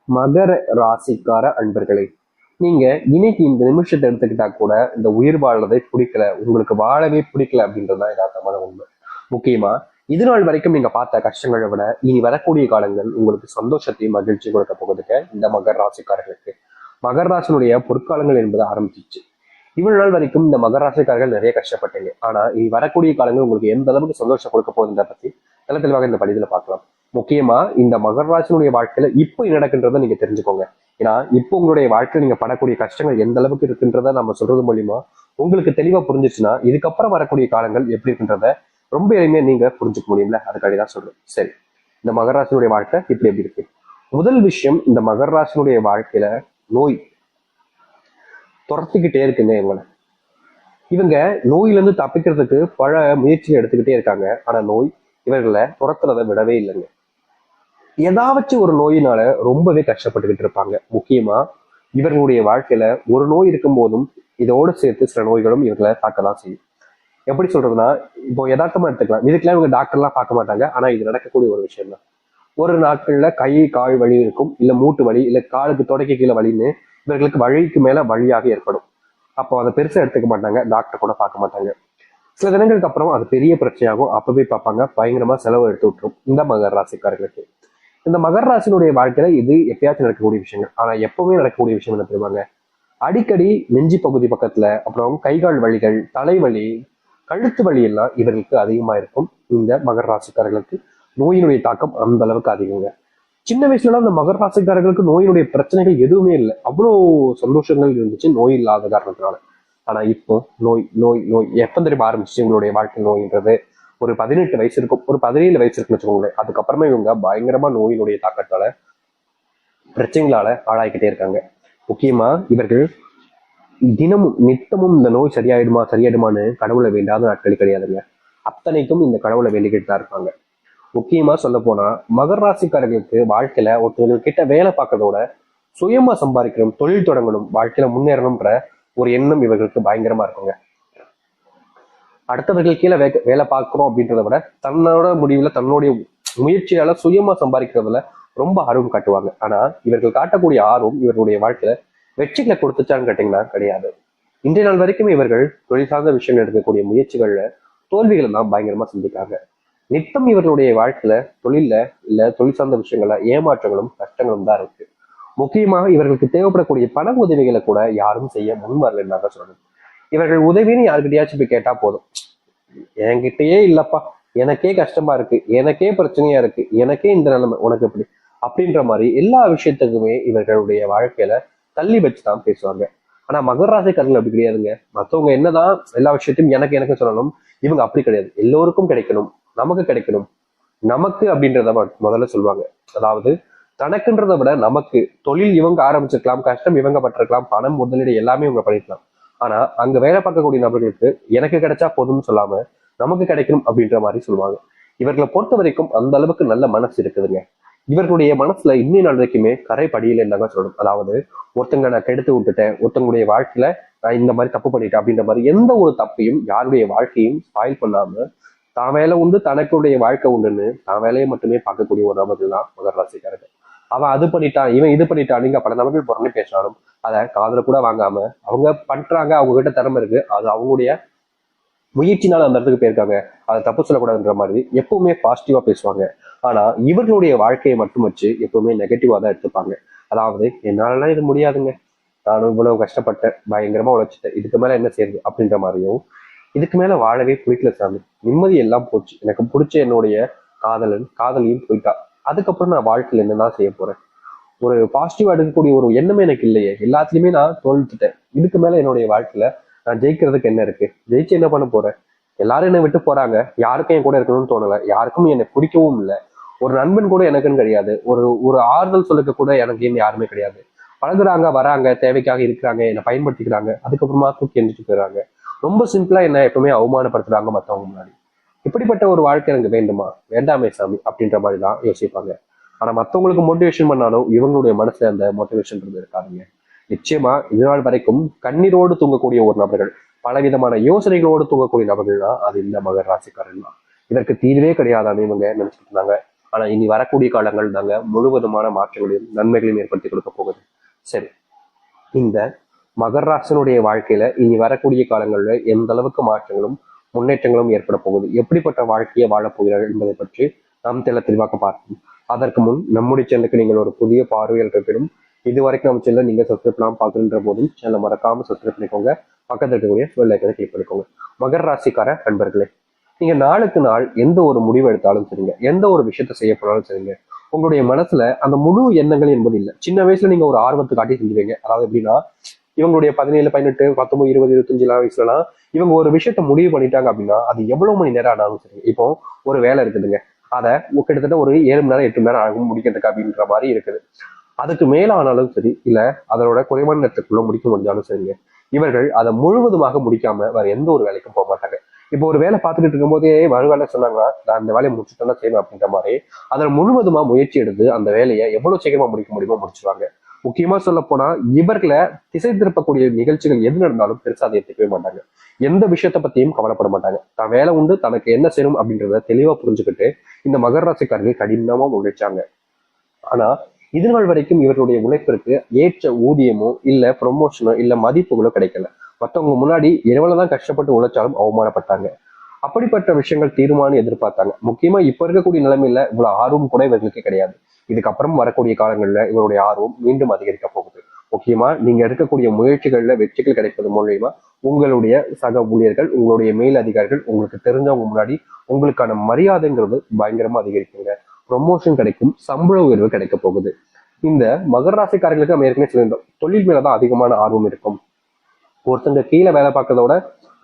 மகர ராசிக்கார அன்பர்களே, நீங்க இன்னைக்கு இந்த நிமிஷத்தை எடுத்துக்கிட்டா கூட இந்த உயிர் வாழ்றதை பிடிக்கல, உங்களுக்கு வாழவே பிடிக்கல அப்படின்றதுதான் யதார்த்தமான உண்மை. முக்கியமா இது நாள் வரைக்கும் நீங்க பார்த்த கஷ்டங்களை விட இனி வரக்கூடிய காலங்கள் உங்களுக்கு சந்தோஷத்தையும் மகிழ்ச்சி கொடுக்க போகுதுங்க. இந்த மகர ராசிக்காரர்களுக்கு மகர ராசினுடைய பொற்காலங்கள் என்பது ஆரம்பிச்சிச்சு. இவ்வளவு நாள் வரைக்கும் இந்த மகர ராசிக்காரர்கள் நிறைய கஷ்டப்பட்டீங்க. ஆனா இனி வரக்கூடிய காலங்கள் உங்களுக்கு எந்த அளவுக்கு சந்தோஷம் கொடுக்க போகுதுன்றத பத்தி தெளிவாக இந்த பதிவுல பார்க்கலாம். முக்கியமா இந்த மகர ராசினுடைய வாழ்க்கையில இப்போ நடக்கின்றதை நீங்க தெரிஞ்சுக்கோங்க. ஏன்னா இப்போ உங்களுடைய வாழ்க்கையில நீங்க படக்கூடிய கஷ்டங்கள் எந்த அளவுக்கு இருக்குன்றத நம்ம சொல்றது மூலியமா உங்களுக்கு தெளிவா புரிஞ்சிச்சுன்னா இதுக்கப்புறம் வரக்கூடிய காலங்கள் எப்படி இருக்குன்றத ரொம்ப எளிமையா நீங்க புரிஞ்சுக்க முடியும்ல. அதுக்காக தான் சொல்றேன். சரி, இந்த மகர ராசினுடைய வாழ்க்கை இப்படி எப்படி இருக்கு? முதல் விஷயம், இந்த மகர ராசினுடைய வாழ்க்கையில நோய் துரத்திக்கிட்டே இருக்குங்க இவங்களை. இவங்க நோயிலிருந்து தப்பிக்கிறதுக்கு பல முயற்சிகள் எடுத்துக்கிட்டே இருக்காங்க. ஆனா நோய் இவர்களை துரத்துறதை விடவே இல்லைங்க. ஏதாச்சும் ஒரு நோயினால ரொம்பவே கஷ்டப்பட்டுக்கிட்டு இருப்பாங்க. முக்கியமா இவர்களுடைய வாழ்க்கையில ஒரு நோய் இருக்கும் போதும் இதோடு சேர்த்து சில நோய்களும் இவர்களை தாக்கதான் செய்யும். எப்படி சொல்றதுன்னா, இப்போ யதார்த்தமா எடுத்துக்கலாம். இதுக்கெல்லாம் இவங்க டாக்டர்லாம் பார்க்க மாட்டாங்க. ஆனா இது நடக்கக்கூடிய ஒரு விஷயம் தான். ஒரு நாட்கள்ல கை கால் வலி இருக்கும், இல்ல மூட்டு வலி, இல்ல காலுக்கு தொடக்க கீழே வலின்னு இவர்களுக்கு வழிக்கு மேல வழியாக ஏற்படும். அப்போ அதை பெருசா எடுத்துக்க மாட்டாங்க, டாக்டர் கூட பார்க்க மாட்டாங்க. சில தினங்களுக்கு அப்புறம் அது பெரிய பிரச்சனையாகும். அப்பவே பார்ப்பாங்க, பயங்கரமா செலவு எடுத்து விட்டுரும் இந்த மகர ராசிக்காரர்களுக்கு. இந்த மகர ராசினுடைய வாழ்க்கையில இது எப்பயாச்சும் நடக்கக்கூடிய விஷயங்கள். ஆனா எப்பவுமே நடக்கக்கூடிய விஷயம் என்ன தெரியுமாங்க? அடிக்கடி நெஞ்சி பகுதி பக்கத்துல, அப்புறம் கைகால் வலிகள், தலைவலி, கழுத்து வலி எல்லாம் இவர்களுக்கு அதிகமா இருக்கும். இந்த மகர ராசிக்காரர்களுக்கு நோயினுடைய தாக்கம் அந்த அளவுக்கு அதிகங்க. சின்ன வயசுல இந்த மகர ராசிக்காரர்களுக்கு நோயினுடைய பிரச்சனைகள் எதுவுமே இல்லை, அவ்வளோ சந்தோஷங்கள் இருந்துச்சு நோய் இல்லாத காரணத்தினால. ஆனா இப்போ நோய் நோய் நோய் எப்ப தெரியுமா ஆரம்பிச்சு உங்களுடைய வாழ்க்கை நோயின்றது? ஒரு 18 வயசு இருக்கும், ஒரு 17 வயசு இருக்குன்னு வச்சுக்கோங்களேன். அதுக்கப்புறமா இவங்க பயங்கரமா நோயினுடைய தாக்கத்தால பிரச்சனைகளால ஆளாய்கிட்டே இருக்காங்க. முக்கியமா இவர்கள் தினமும் நித்தமும் இந்த நோய் சரியாயிடுமா சரியாயிடுமான்னு கடவுளை வேண்டாத நாட்கள் கிடையாதுங்க. அத்தனைக்கும் இந்த கடவுளை வேண்டிக்கிட்டு தான் இருப்பாங்க. முக்கியமா சொல்ல போனா மகர ராசிக்காரர்களுக்கு வாழ்க்கையில ஒருத்தவங்க கிட்ட வேலை பார்க்கறதோட சுயமா சம்பாதிக்கணும், தொழில் தொடங்கணும், வாழ்க்கையில முன்னேறணும்ன்ற ஒரு எண்ணம் இவர்களுக்கு பயங்கரமா இருக்குங்க. அடுத்தவர்கள் கீழே வேலை பார்க்கிறோம் அப்படின்றத விட தன்னோட முடிவுல தன்னுடைய முயற்சியால சுயமா சம்பாதிக்கிறதுல ரொம்ப ஆர்வம் காட்டுவாங்க. ஆனா இவர்கள் காட்டக்கூடிய ஆர்வம் இவர்களுடைய வாழ்க்கையில வெற்றிகளை கொடுத்துச்சான்னு கேட்டீங்கன்னா கிடையாது. இன்றைய நாள் வரைக்கும் இவர்கள் தொழில் சார்ந்த விஷயங்கள் எடுக்கக்கூடிய முயற்சிகள்ல தோல்விகளை தான் பயங்கரமா சந்திக்காங்க. நித்தம் இவர்களுடைய வாழ்க்கையில தொழில்ல இல்ல தொழில் சார்ந்த விஷயங்கள்ல ஏமாற்றங்களும் கஷ்டங்களும் தான் இருக்கு. முக்கியமாக இவர்களுக்கு தேவைப்படக்கூடிய பண உதவிகளை கூட யாரும் செய்ய முன் வரலன்னு தான் சொல்லணும். இவர்கள் உதவின்னு யாருக்கிட்டையாச்சும் போய் கேட்டா போதும், என்கிட்டயே இல்லப்பா, எனக்கே கஷ்டமா இருக்கு, எனக்கே பிரச்சனையா இருக்கு, எனக்கே இந்த நிலைமை, உனக்கு எப்படி அப்படின்ற மாதிரி எல்லா விஷயத்துக்குமே இவர்களுடைய வாழ்க்கையில தள்ளி வச்சுதான் பேசுவாங்க. ஆனா மகர ராசிக்காரர்கள் அப்படி கிடையாதுங்க. மற்றவங்க என்னதான் எல்லா விஷயத்தையும் எனக்கு எனக்கு சொல்லணும், இவங்க அப்படி கிடையாது. எல்லோருக்கும் கிடைக்கணும், நமக்கு கிடைக்கணும், நமக்கு அப்படின்றத முதல்ல சொல்லுவாங்க. அதாவது தனக்குன்றதை விட நமக்கு. தொழில் இவங்க ஆரம்பிச்சிருக்கலாம், கஷ்டம் இவங்க பட்டிருக்கலாம், பணம் முதலீடு எல்லாமே இவங்க பண்ணிருக்கலாம். ஆனா அங்க வேலை பார்க்கக்கூடிய நபர்களுக்கு எனக்கு கிடைச்சா போதும்னு சொல்லாம நமக்கு கிடைக்கணும் அப்படின்ற மாதிரி சொல்லுவாங்க. இவர்களை பொறுத்த வரைக்கும் அந்த அளவுக்கு நல்ல மனசு இருக்குதுங்க. இவர்களுடைய மனசுல இன்னி நாள் வரைக்குமே கரை படியில இருந்தாங்க சொல்லணும். அதாவது ஒருத்தங்க நான் கெடுத்து விட்டுட்டேன், ஒருத்தங்களுடைய வாழ்க்கையில நான் இந்த மாதிரி தப்பு பண்ணிட்டேன் அப்படின்ற மாதிரி எந்த ஒரு தப்பையும் யாருடைய வாழ்க்கையும் ஸ்பாயில் பண்ணாம தான் வேலை உண்டு தனக்குடைய வாழ்க்கை உண்டுன்னு தான் வேலையை மட்டுமே பார்க்கக்கூடிய ஒரு நபர்கள் தான் மகர ராசிக்காரர்கள். அவன் அது பண்ணிட்டான், இவன் இது பண்ணிட்டான், நீங்க பல நபர்கள் புறணி பேசினாலும் அதை காதுல கூட வாங்காம அவங்க பண்றாங்க, அவங்க கிட்ட திறமை இருக்கு, அது அவங்களுடைய முயற்சினால அந்த இடத்துக்கு போயிருக்காங்க, அதை தப்பு சொல்லக்கூடாதுன்ற மாதிரி எப்பவுமே பாசிட்டிவா பேசுவாங்க. ஆனா இவர்களுடைய வாழ்க்கையை மட்டும் வச்சு எப்பவுமே நெகட்டிவா தான் எடுத்துப்பாங்க. அதாவது என்னாலலாம் இது முடியாதுங்க, நானும் இவ்வளவு கஷ்டப்பட்டேன், பயங்கரமா உழைச்சிட்டேன், இதுக்கு மேல என்ன செய்யுது அப்படின்ற மாதிரியும், இதுக்கு மேல வாழவே பிடிக்கல சாமி, நிம்மதி எல்லாம் போச்சு, எனக்கு பிடிச்ச என்னுடைய காதலியும் போயிட்டா, அதுக்கப்புறம் நான் வாழ்க்கையில என்னதான் செய்ய போறேன், ஒரு பாசிட்டிவா எடுக்கக்கூடிய ஒரு எண்ணமே எனக்கு இல்லையே, எல்லாத்துலயுமே நான் தோல்விட்டுட்டேன், இதுக்கு மேல என்னுடைய வாழ்க்கையில நான் ஜெயிக்கிறதுக்கு என்ன இருக்கு, ஜெயிச்சு என்ன பண்ண போறேன், எல்லாரும் என்னை விட்டு போறாங்க, யாருக்கும் என் கூட இருக்கணும்னு தோணல, யாருக்கும் என்னை பிடிக்கவும் இல்லை, ஒரு நண்பன் கூட எனக்குன்னு கிடையாது, ஒரு ஒரு ஆறுதல் சொல்லுக்க கூட எனக்கு யாருமே கிடையாது, பழகுறாங்க வராங்க தேவைக்காக இருக்கிறாங்க, என்னை பயன்படுத்திக்கிறாங்க, அதுக்கப்புறமா தூக்கி எந்திரிச்சு போயிடுறாங்க, ரொம்ப சிம்பிளா என்ன எப்பவுமே அவமானப்படுத்துறாங்க மத்தவங்க முன்னாடி. இப்படிப்பட்ட ஒரு வாழ்க்கை எனக்கு வேண்டுமா, வேண்டாமே சாமி அப்படின்ற மாதிரி தான் யோசிப்பாங்க. ஆனா மத்தவங்களுக்கு மோட்டிவேஷன் பண்ணாலும் இவங்களுடைய மனசுல அந்த மோட்டிவேஷன் இருக்காதுங்க. நிச்சயமா இது நாள் வரைக்கும் கண்ணீரோடு தூங்கக்கூடிய ஒரு நபர்கள், பலவிதமான யோசனைகளோடு தூங்கக்கூடிய நபர்கள்னா அது இந்த மகர ராசிக்காரன் தான். இதற்கு தீர்வே கிடையாதான்னு இவங்க நினைச்சிட்டு இருந்தாங்க. ஆனா இனி வரக்கூடிய காலங்கள் தாங்க முழுவதுமான மாற்றங்களையும் நன்மைகளையும் ஏற்படுத்தி கொடுக்க போகுது. சரி, இந்த மகர ராசினுடைய வாழ்க்கையில இனி வரக்கூடிய காலங்களில் எந்த அளவுக்கு மாற்றங்களும் முன்னேற்றங்களும் ஏற்பட போகுது, எப்படிப்பட்ட வாழ்க்கையை வாழப் போகிறார்கள் என்பதை பற்றி நாம் தெளிவாக பார்ப்போம். அதற்கு முன் நம்முடைய சேனலுக்கு நீங்கள் ஒரு புதிய பார்வையில் இருப்பினும் இதுவரைக்கும் நம்ம சேனல் நீங்க சப்ஸ்கிரைப் பண்ணாம பார்க்குற போதும் சேனலை மறக்காம சப்ஸ்கிரைப் பண்ணிக்கோங்க. பக்கத்தில் இருக்கக்கூடிய பெல் ஐக்கனை கிளிக் பண்ணிக்கோங்க. மகர ராசிக்கார நண்பர்களே, நீங்க நாளுக்கு நாள் எந்த ஒரு முடிவு எடுத்தாலும் சரிங்க, எந்த ஒரு விஷயத்த செய்ய போனாலும் சரிங்க, உங்களுடைய மனசுல அந்த முழு எண்ணங்கள் என்பது இல்லை. சின்ன வயசுல நீங்க ஒரு ஆர்வத்தை காட்டி செஞ்சுவீங்க. அதாவது எப்படின்னா, இவங்களுடைய 17, 18, 19, 20, 25 வயசுலாம் இவங்க ஒரு விஷயத்த முடிவு பண்ணிட்டாங்க அப்படின்னா அது எவ்வளவு மணி நேரம் ஆனாலும் சரி. இப்போ ஒரு வேலை இருக்குதுங்க, அதை கிட்டத்தட்ட ஒரு 7 மணி நேரம் 8 மணி நேரம் ஆகும் முடிக்கிறதுக்கு அப்படின்ற மாதிரி இருக்குது. அதுக்கு மேல ஆனாலும் சரி, இல்ல அதோட குறைவான நேரத்துக்குள்ள முடிக்க முடிஞ்சாலும் சரிங்க, இவர்கள் அதை முழுவதுமாக முடிக்காம வேற எந்த ஒரு வேலைக்கும் போக மாட்டாங்க. இப்போ ஒரு வேலை பார்த்துக்கிட்டு இருக்கும் போதே வேலை சொன்னாங்கன்னா நான் அந்த வேலையை முடிச்சுட்டேன்னா செய்யணும் அப்படின்ற மாதிரி அதில் முழுவதுமா முயற்சி எடுத்து அந்த வேலையை எவ்வளவு சீக்கிரமா முடிக்க முடியுமோ முடிச்சுவாங்க. முக்கியமா சொல்ல போனா இவர்களை திசை திருப்பக்கூடிய நிகழ்ச்சிகள் எது நடந்தாலும் பெருசா அதை எடுத்துக்கவே மாட்டாங்க. எந்த விஷயத்த பத்தியும் கவலைப்பட மாட்டாங்க. தான் வேலை உண்டு, தனக்கு என்ன செய்யணும் அப்படின்றத தெளிவா புரிஞ்சுக்கிட்டு இந்த மகர ராசிக்காரர்கள் கடினமா உழைச்சாங்க. ஆனா இது நாள் வரைக்கும் இவர்களுடைய உழைப்பிற்கு ஏற்ற ஊதியமோ இல்ல ப்ரொமோஷனோ இல்ல மதிப்புகளோ கிடைக்கல. மற்றவங்க முன்னாடி எவ்வளவுதான் கஷ்டப்பட்டு உழைச்சாலும் அவமானப்பட்டாங்க. அப்படிப்பட்ட விஷயங்கள் தீர்மானம் எதிர்பார்த்தாங்க. முக்கியமா இப்ப இருக்கக்கூடிய நிலைமையில இவ்வளவு ஆர்வம் கூட இவர்களுக்கு கிடையாது. இதுக்கப்புறம் வரக்கூடிய காலங்கள்ல இவருடைய ஆர்வம் மீண்டும் அதிகரிக்க போகுது. முக்கியமா நீங்க எடுக்கக்கூடிய முயற்சிகள்ல வெற்றிகள் கிடைப்பது மூலியமா உங்களுடைய சக ஊழியர்கள், உங்களுடைய மேல் அதிகாரிகள், உங்களுக்கு தெரிஞ்சவங்க முன்னாடி உங்களுக்கான மரியாதைங்கிறது பயங்கரமா அதிகரிக்குங்க. ப்ரொமோஷன் கிடைக்கும், சம்பள உயர்வு கிடைக்க போகுது. இந்த மகர ராசிக்காரர்களுக்கு நம்ம ஏற்கனவே சொல்லியிருந்தோம், தொழில் மேலதான் அதிகமான ஆர்வம் இருக்கும். ஒருத்தங்க கீழே வேலை பார்க்கறதோட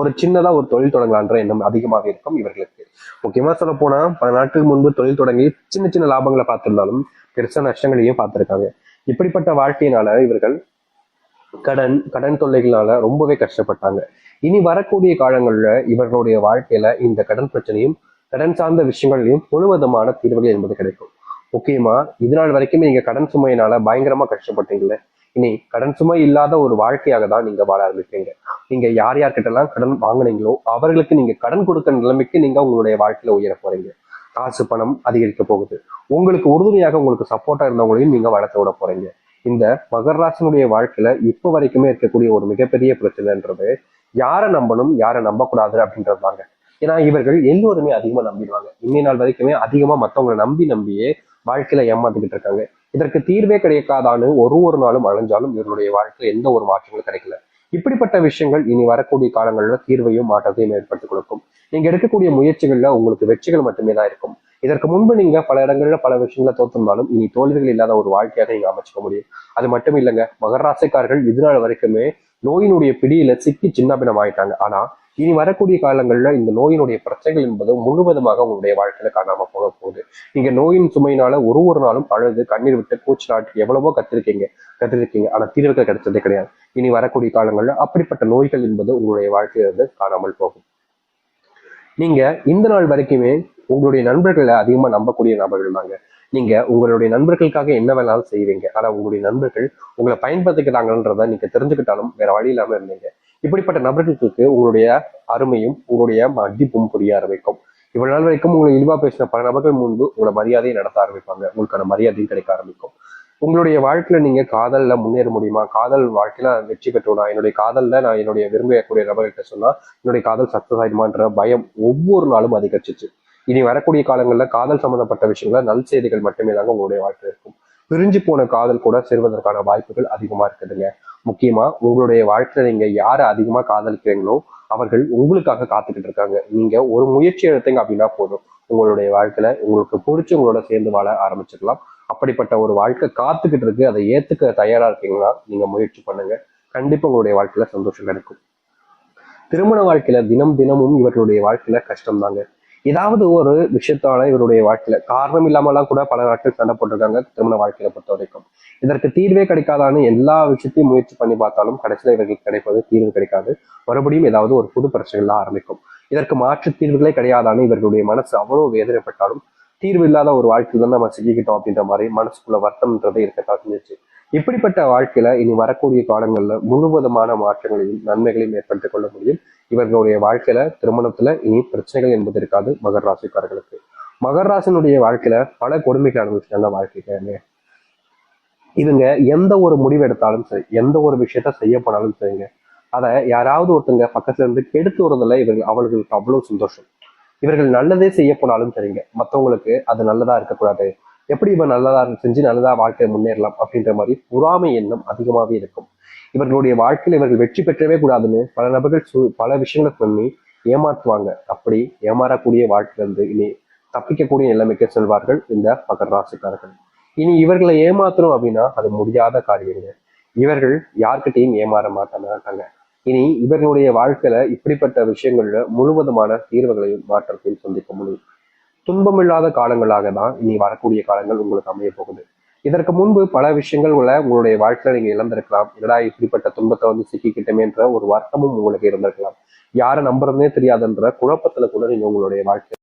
ஒரு சின்னதா ஒரு தொழில் தொடங்கலான்ற எண்ணம் அதிகமாக இருக்கும் இவர்களுக்கு. முக்கியமா சொல்ல போனா 10 நாட்களுக்கு முன்பு தொழில் தொடங்கி சின்ன சின்ன லாபங்களை பார்த்திருந்தாலும் பெருசா நஷ்டங்களையும் பார்த்திருக்காங்க. இப்படிப்பட்ட வாழ்க்கையினால இவர்கள் கடன் தொல்லைகளால ரொம்பவே கஷ்டப்பட்டாங்க. இனி வரக்கூடிய காலங்கள்ல இவர்களுடைய வாழ்க்கையில இந்த கடன் பிரச்சனையும் கடன் சார்ந்த விஷயங்களையும் முழுவதுமான தீர்வுகள் என்பது கிடைக்கும். முக்கியமா இதனால் வரைக்குமே நீங்க கடன் சுமையினால பயங்கரமா கஷ்டப்பட்டீங்கல்ல, இனி கடன் சுமை இல்லாத ஒரு வாழ்க்கையாக தான் நீங்க வாழ ஆரம்பிப்பீங்க. நீங்க யார் யார்கிட்ட எல்லாம் கடன் வாங்கினீங்களோ அவர்களுக்கு நீங்க கடன் கொடுக்கிற நிலைமைக்கு நீங்க உங்களுடைய வாழ்க்கையில உயர போறீங்க. காசு பணம் அதிகரிக்க போகுது. உங்களுக்கு உறுதுணையாக உங்களுக்கு சப்போர்ட்டா இருந்தவங்களையும் நீங்க வளர்த்து விட போறீங்க. இந்த மகர ராசினுடைய வாழ்க்கையில இப்ப வரைக்குமே இருக்கக்கூடிய ஒரு மிகப்பெரிய பிரச்சனைன்றது யாரை நம்பணும் யாரை நம்பக்கூடாது அப்படின்றது தாங்க. ஏன்னா இவர்கள் எல்லோருமே அதிகமா நம்பிடுவாங்க. இன்னை நாள் வரைக்குமே அதிகமா மத்தவங்களை நம்பியே வாழ்க்கையில ஏமாத்திக்கிட்டு இருக்காங்க. இதற்கு தீர்வே கிடைக்காதான்னு ஒரு நாளும் அலைஞ்சாலும் இவருடைய வாழ்க்கையில எந்த ஒரு மாற்றங்களும் கிடைக்கல. இப்படிப்பட்ட விஷயங்கள் இனி வரக்கூடிய காலங்கள்ல தீர்வையும் மாற்றத்தையும் ஏற்படுத்தி கொடுக்கும். நீங்க எடுக்கக்கூடிய முயற்சிகள்ல உங்களுக்கு வெற்றிகள் மட்டுமே தான் இருக்கும். இதற்கு முன்பு நீங்க பல இடங்கள்ல பல விஷயங்களை தோற்றிருந்தாலும் இனி தோல்விகள் இல்லாத ஒரு வாழ்க்கையாக நீங்க அமைச்சுக்க முடியும். அது மட்டும் இல்லைங்க, மகர ராசிக்காரர்கள் இதனால வரைக்குமே நோயினுடைய பிடியில சிக்கி சின்னாபின்னம் ஆயிட்டாங்க. ஆனா இனி வரக்கூடிய காலங்கள்ல இந்த நோயினுடைய பிரச்சனைகள் என்பது முழுவதுமாக உங்களுடைய வாழ்க்கையில காணாம போக போகுது. நீங்க நோயின் சுமையினால ஒரு நாளும் அழுது கண்ணீர் விட்டு கூச்சு நாட்டு எவ்வளவோ கத்திருக்கீங்க ஆனா தீர்வுகள் கிடைச்சதே கிடையாது. இனி வரக்கூடிய காலங்கள்ல அப்படிப்பட்ட நோய்கள் என்பது உங்களுடைய வாழ்க்கையிலிருந்து காணாமல் போகும். நீங்க இந்த நாள் வரைக்குமே உங்களுடைய நண்பர்களை அதிகமா நம்பக்கூடிய நபர்கள் தாங்க. நீங்க உங்களுடைய நண்பர்களுக்காக என்ன வேணாலும் செய்வீங்க. ஆனா உங்களுடைய நண்பர்கள் உங்களை பயன்படுத்திக்கிறாங்கன்றத நீங்க தெரிஞ்சுக்கிட்டாலும் வேற வழி இல்லாம இருந்தீங்க. இப்படிப்பட்ட நபர்களுக்கு உங்களுடைய அருமையும் உங்களுடைய மதிப்பும் புரிய ஆரம்பிக்கும். இவ்வளவு நாள் வரைக்கும் உங்களை இழிவா பேசின பல நபர்கள் முன்பு உங்களை மரியாதையை நடத்த ஆரம்பிப்பாங்க. உங்களுக்கான மரியாதையும் கிடைக்க ஆரம்பிக்கும். உங்களுடைய வாழ்க்கையில நீங்க காதல்ல முன்னேற முடியுமா, காதல் வாழ்க்கையில வெற்றி பெற்றோனா, என்னுடைய காதல்ல நான் என்னுடைய விரும்பக்கூடிய நபர்கிட்ட சொன்னா என்னுடைய காதல் சக்சஸ் ஆயிடுமான்ற பயம் ஒவ்வொரு நாளும் அதிகரிச்சிச்சு. இனி வரக்கூடிய காலங்கள்ல காதல் சம்பந்தப்பட்ட விஷயங்கள நல் செய்திகள் மட்டுமே தாங்க உங்களுடைய வாழ்க்கையில் இருக்கும். பிரிஞ்சு போன காதல் கூட சேர்வதற்கான வாய்ப்புகள் அதிகமா இருக்குதுங்க. முக்கியமா உங்களுடைய வாழ்க்கையில நீங்க யாரை அதிகமா காதலிக்கிறீங்களோ அவர்கள் உங்களுக்காக காத்துக்கிட்டு இருக்காங்க. நீங்க ஒரு முயற்சி எடுத்தீங்க அப்படின்னா போதும், உங்களுடைய வாழ்க்கையில உங்களுக்கு பிடிச்சி உங்களோட சேர்ந்து வாழ ஆரம்பிச்சிடலாம். அப்படிப்பட்ட ஒரு வாழ்க்கை காத்துக்கிட்டு இருக்கு. அதை ஏத்துக்க தயாரா இருக்கீங்களா, நீங்க முயற்சி பண்ணுங்க. கண்டிப்பா உங்களுடைய வாழ்க்கையில சந்தோஷம் கிடைக்கும். திருமண வாழ்க்கையில தினமும் இவர்களுடைய வாழ்க்கையில கஷ்டம் தாங்க. ஏதாவது ஒரு விஷயத்தால இவருடைய வாழ்க்கையில காரணம் இல்லாமலாம் கூட பல நாட்கள் சண்டை போட்டிருக்காங்க. திருமண வாழ்க்கையில பொறுத்த வரைக்கும் இதற்கு தீர்வே கிடைக்காதான்னு எல்லா விஷயத்தையும் முயற்சி பண்ணி பார்த்தாலும் கடைசியில இவர்களுக்கு கிடைப்பது தீர்வு கிடைக்காது. மறுபடியும் ஏதாவது ஒரு புது பிரச்சனைகள் ஆரம்பிக்கும். இதற்கு மாற்று தீர்வுகளே கிடையாதான்னு இவர்களுடைய மனசு அவ்வளவு வேதனைப்பட்டாலும் தீர்வு இல்லாத ஒரு வாழ்க்கையில தான் நம்ம சிக்கிக்கிட்டோம் அப்படின்ற மாதிரி மனசுக்குள்ள வருத்தம்ன்றதை இருக்கத்தான் செஞ்சிச்சு. இப்படிப்பட்ட வாழ்க்கையில இனி வரக்கூடிய காலங்கள்ல முழுவதுமான மாற்றங்களையும் நன்மைகளையும் ஏற்படுத்திக் கொள்ள முடியும். இவர்களுடைய வாழ்க்கையில திருமணத்துல இனி பிரச்சனைகள் என்பது இருக்காது மகர ராசிக்காரர்களுக்கு. மகர ராசினுடைய வாழ்க்கையில பல கொடுமைகள் அனுபவிச்சாங்க வாழ்க்கைக்கு. இவங்க எந்த ஒரு முடிவு எடுத்தாலும் சரி, எந்த ஒரு விஷயத்த செய்ய போனாலும் சரிங்க, அதை யாராவது ஒருத்தங்க பக்கத்துல இருந்து கெடுத்து வருவதில் அவர்களுக்கு அவ்வளவு சந்தோஷம். இவர்கள் நல்லதே செய்ய போனாலும் சரிங்க, மற்றவங்களுக்கு அது நல்லதா இருக்கக்கூடாது, எப்படி இவன் நல்லதா செஞ்சு நல்லதா வாழ்க்கையை முன்னேறலாம் அப்படின்ற மாதிரி பொறாமை எண்ணம் அதிகமாகவே இருக்கும். இவர்களுடைய வாழ்க்கையில் இவர்கள் வெற்றி பெற்றவே கூடாதுன்னு பல நபர்கள் பல விஷயங்களை பண்ணி ஏமாற்றுவாங்க. அப்படி ஏமாறக்கூடிய வாழ்க்கையிலிருந்து இனி தப்பிக்கக்கூடிய நிலைமைக்கு செல்வார்கள் இந்த மகர ராசிக்காரர்கள். இனி இவர்களை ஏமாத்தணும் அப்படின்னா அது முடியாத காரியங்க. இவர்கள் யார்கிட்டையும் ஏமாற மாட்டாங்க. இனி இவர்களுடைய வாழ்க்கையில இப்படிப்பட்ட விஷயங்கள்ல முழுவதுமான தீர்வுகளையும் மாற்றத்தையும் சந்திக்க முடியும். துன்பமில்லாத காலங்களாக தான் இனி வரக்கூடிய காலங்கள் உங்களுக்கு அமைய போகுது. இதற்கு முன்பு பல விஷயங்கள் உங்களுடைய வாழ்க்கையில நீங்க இழந்திருக்கலாம். என்னடா இப்படிப்பட்ட துன்பத்தை சிக்கிக்கிட்டமேன்ற ஒரு வருத்தமும் உங்களுக்கு இருந்திருக்கலாம். யாரை நம்புறதுனே தெரியாதுன்ற குழப்பத்துல கூட நீங்க உங்களுடைய வாழ்க்கை